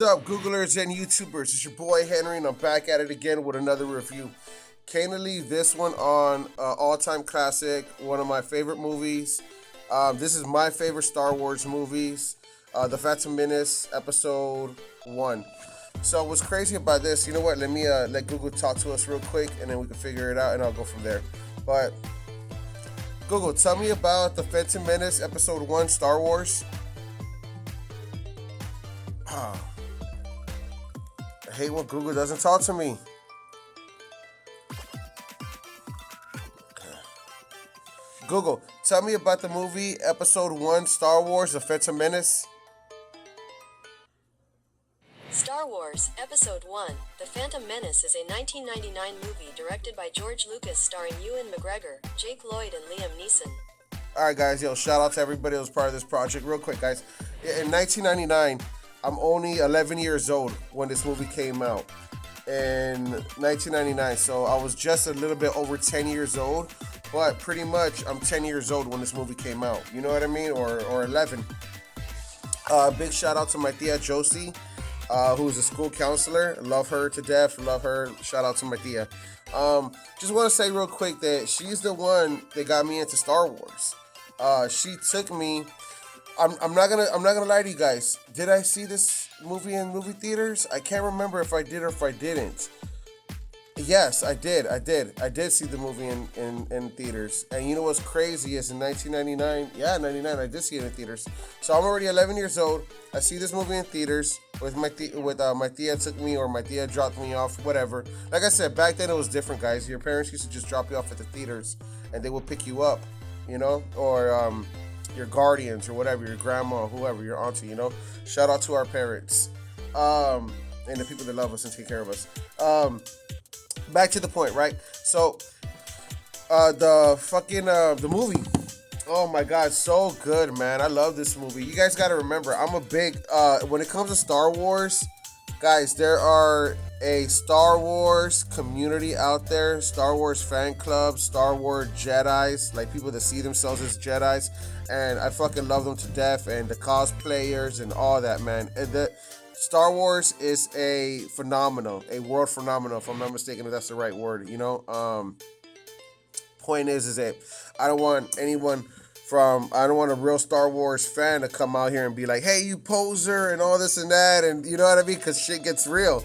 What's up, Googlers and YouTubers? It's your boy Henry, and I'm back at it again with another review. Can't leave this one on all-time classic, one of my favorite movies. This is my favorite Star Wars movies, The Phantom Menace, Episode One. So what's crazy about this? You know what? Let me let Google talk to us real quick, and then we can figure it out, and I'll go from there. But Google, tell me about The Phantom Menace, Episode One, Star Wars. I hate when Google doesn't talk to me. Google, tell me about the movie Episode 1 Star Wars The Phantom Menace. Star Wars Episode 1 The Phantom Menace is a 1999 movie directed by George Lucas starring Ewan McGregor, Jake Lloyd, and Liam Neeson. Alright, guys, shout out to everybody that was part of this project. Real quick, guys. In 1999, I'm only 11 years old when this movie came out. In 1999, so I was just a little bit over 10 years old, but pretty much I'm 10 years old when this movie came out. You know what I mean? Or 11. Big shout out to my tia Josie, who's a school counselor. Love her to death. Love her. Shout out to my tia. Just want to say real quick that she's the one that got me into Star Wars. She took me. I'm not gonna lie to you guys. Did I see this movie in movie theaters? I can't remember if I did or if I didn't. Yes, I did. I did see the movie in theaters. And you know what's crazy is in 1999, 99, I did see it in theaters. So I'm already 11 years old. I see this movie in theaters with my tia took me, or my tia dropped me off, whatever. Like I said, back then it was different, guys. Your parents used to just drop you off at the theaters, and they would pick you up, or your guardians or whatever, your grandma, whoever, your auntie, Shout out to our parents, and the people that love us and take care of us. Back to the point, right? So, the movie. Oh my God, so good, man. I love this movie. You guys got to remember, I'm a big, when it comes to Star Wars, guys, there are a Star Wars community out there, Star Wars fan clubs, Star Wars Jedis, like people that see themselves as Jedis, and I fucking love them to death, and the cosplayers and all that, man. And the Star Wars is a phenomenal, a world phenomenon, if I'm not mistaken, if that's the right word, Point is that I don't want I don't want a real Star Wars fan to come out here and be like, hey, you poser, and all this and that, and you know what I mean? Because shit gets real,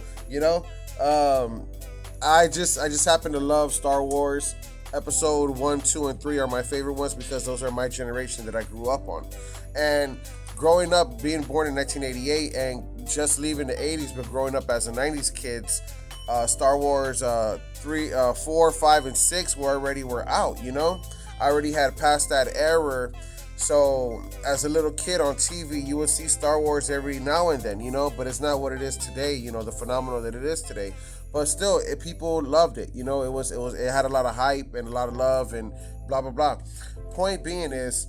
I just happen to love Star Wars. Episode 1, 2, and 3 are my favorite ones because those are my generation that I grew up on. And growing up, being born in 1988 and just leaving the 80s, but growing up as a 90s kids, Star Wars 3, 4, 5, and 6 were out, I already had passed that era. So as a little kid on TV, you would see Star Wars every now and then, but it's not what it is today, the phenomenon that it is today. But still, people loved it, it had a lot of hype and a lot of love and blah, blah, blah. Point being is,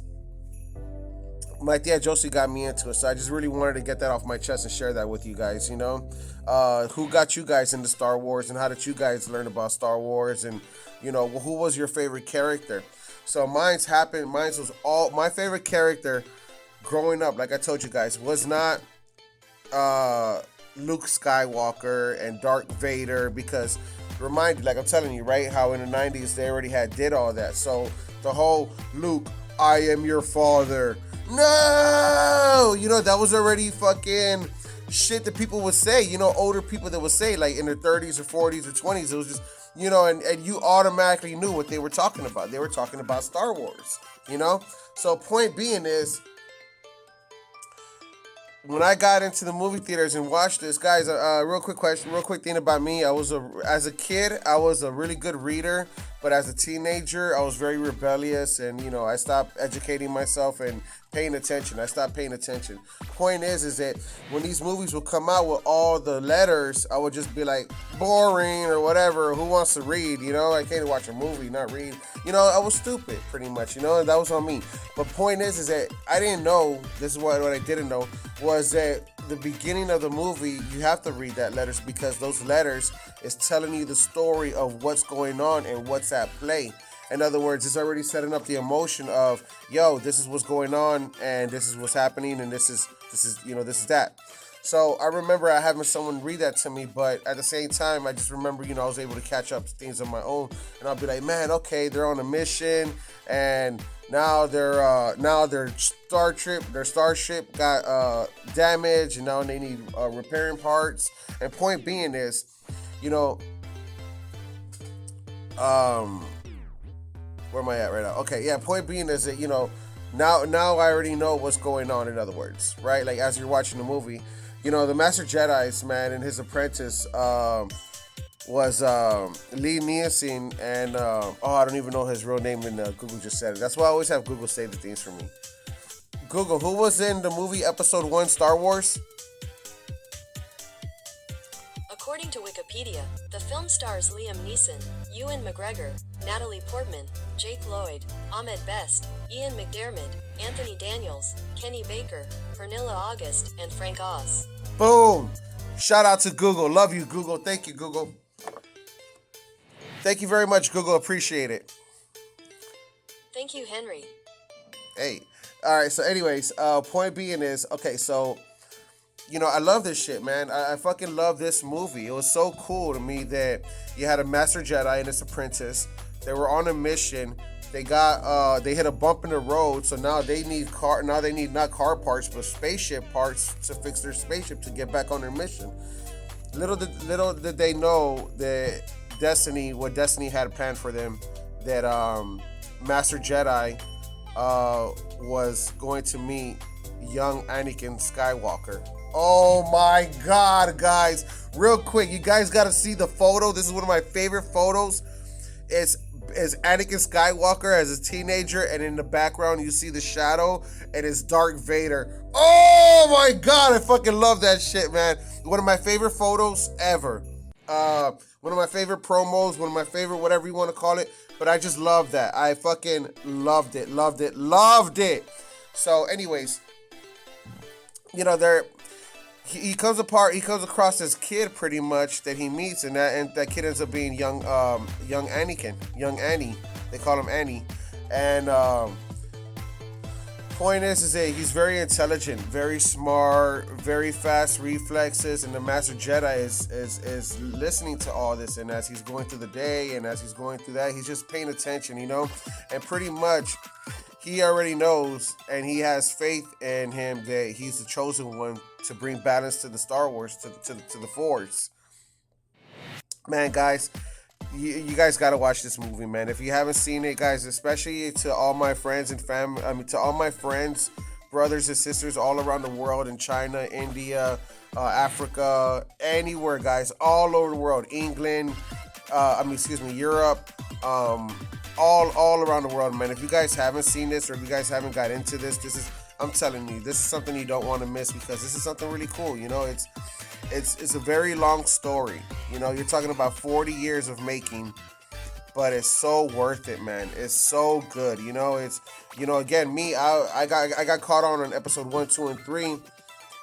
my tia Josie got me into it, so I just really wanted to get that off my chest and share that with you guys, Who got you guys into Star Wars, and how did you guys learn about Star Wars, and, who was your favorite character? So mine was all, my favorite character growing up, like I told you guys, was not Luke Skywalker and Darth Vader, because remind you, like I'm telling you, right, how in the 90s they already did all that. So the whole Luke, I am your father. No! That was already fucking shit that people would say, older people that would say, like in their 30s or 40s or 20s. It was just, and you automatically knew what they were talking about. They were talking about Star Wars, So point being is, when I got into the movie theaters and watched this, guys, real quick thing about me. As a kid, I was a really good reader, but as a teenager, I was very rebellious, and I stopped educating myself and paying attention. I stopped paying attention. Point is that when these movies would come out with all the letters, I would just be like, boring or whatever. Who wants to read? I can't watch a movie, not read. I was stupid, pretty much. And that was on me. But point is that I didn't know. This is what I didn't know was that the beginning of the movie, you have to read that letters, because those letters is telling you the story of what's going on and what's at play. In other words, it's already setting up the emotion of, yo, this is what's going on, and this is what's happening, and this is that. So I remember I having someone read that to me, but at the same time, I just remember, I was able to catch up to things on my own, and I'll be like, man, okay, they're on a mission, and now their starship got damaged, and now they need repairing parts. And point being is, you know, um, where am I at right now? Okay, yeah. Point being is that now I already know what's going on. In other words, right? Like as you're watching the movie, the Master Jedi's man and his apprentice was Lee Nielsen, and I don't even know his real name, and Google just said it. That's why I always have Google say the things for me. Google, who was in the movie Episode 1 Star Wars? According to Wikipedia, the film stars Liam Neeson, Ewan McGregor, Natalie Portman, Jake Lloyd, Ahmed Best, Ian McDiarmid, Anthony Daniels, Kenny Baker, Pernilla August, and Frank Oz. Boom! Shout out to Google. Love you, Google. Thank you, Google. Thank you very much, Google. Appreciate it. Thank you, Henry. Hey. All right, so anyways, point being is, okay, so I love this shit, man. I fucking love this movie. It was so cool to me that you had a Master Jedi and his apprentice. They were on a mission. They hit a bump in the road, so now they need not car parts, but spaceship parts to fix their spaceship to get back on their mission. Little did they know that what Destiny had planned for them, that Master Jedi was going to meet young Anakin Skywalker. Oh my God, guys. Real quick, you guys got to see the photo. This is one of my favorite photos. It's Anakin Skywalker as a teenager, and in the background you see the shadow, and it's Darth Vader. Oh my God, I fucking love that shit, man. One of my favorite photos ever. One of my favorite promos, one of my favorite whatever you want to call it, but I just love that. I fucking loved it. So anyways, he comes across this kid pretty much that he meets, and that kid ends up being young Annie. They call him Annie. And point is that he's very intelligent, very smart, very fast reflexes, and the Master Jedi is listening to all this, and as he's going through the day and as he's going through that, he's just paying attention, and pretty much he already knows, and he has faith in him that he's the chosen one to bring balance to the Star Wars, to the Force. Man, guys, you guys got to watch this movie, man. If you haven't seen it, guys, especially to all my friends and family, to all my friends, brothers and sisters all around the world, in China, India, Africa, anywhere, guys, all over the world, England, Europe, all around the world, man. If you guys haven't seen this, or if you guys haven't got into this, I'm telling you, this is something you don't want to miss, because this is something really cool. It's a very long story. You're talking about 40 years of making, but it's so worth it, man. It's so good. It's again, me, I got caught on episode 1, 2, and 3.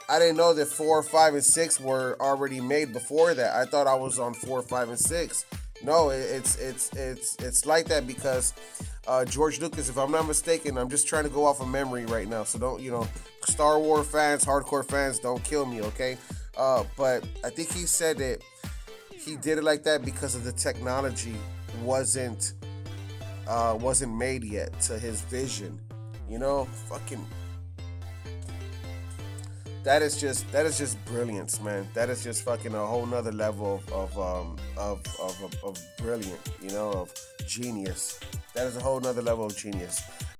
I didn't know that 4, 5, and 6 were already made before that. I thought I was on 4, 5, and 6. No, it's like that because George Lucas, if I'm not mistaken, I'm just trying to go off of memory right now, so don't, Star Wars fans, hardcore fans, don't kill me, okay? But I think he said that he did it like that because of the technology wasn't made yet to his vision, fucking. That is just brilliance, man. That is just fucking a whole nother level of brilliant, of genius. That is a whole nother level of genius.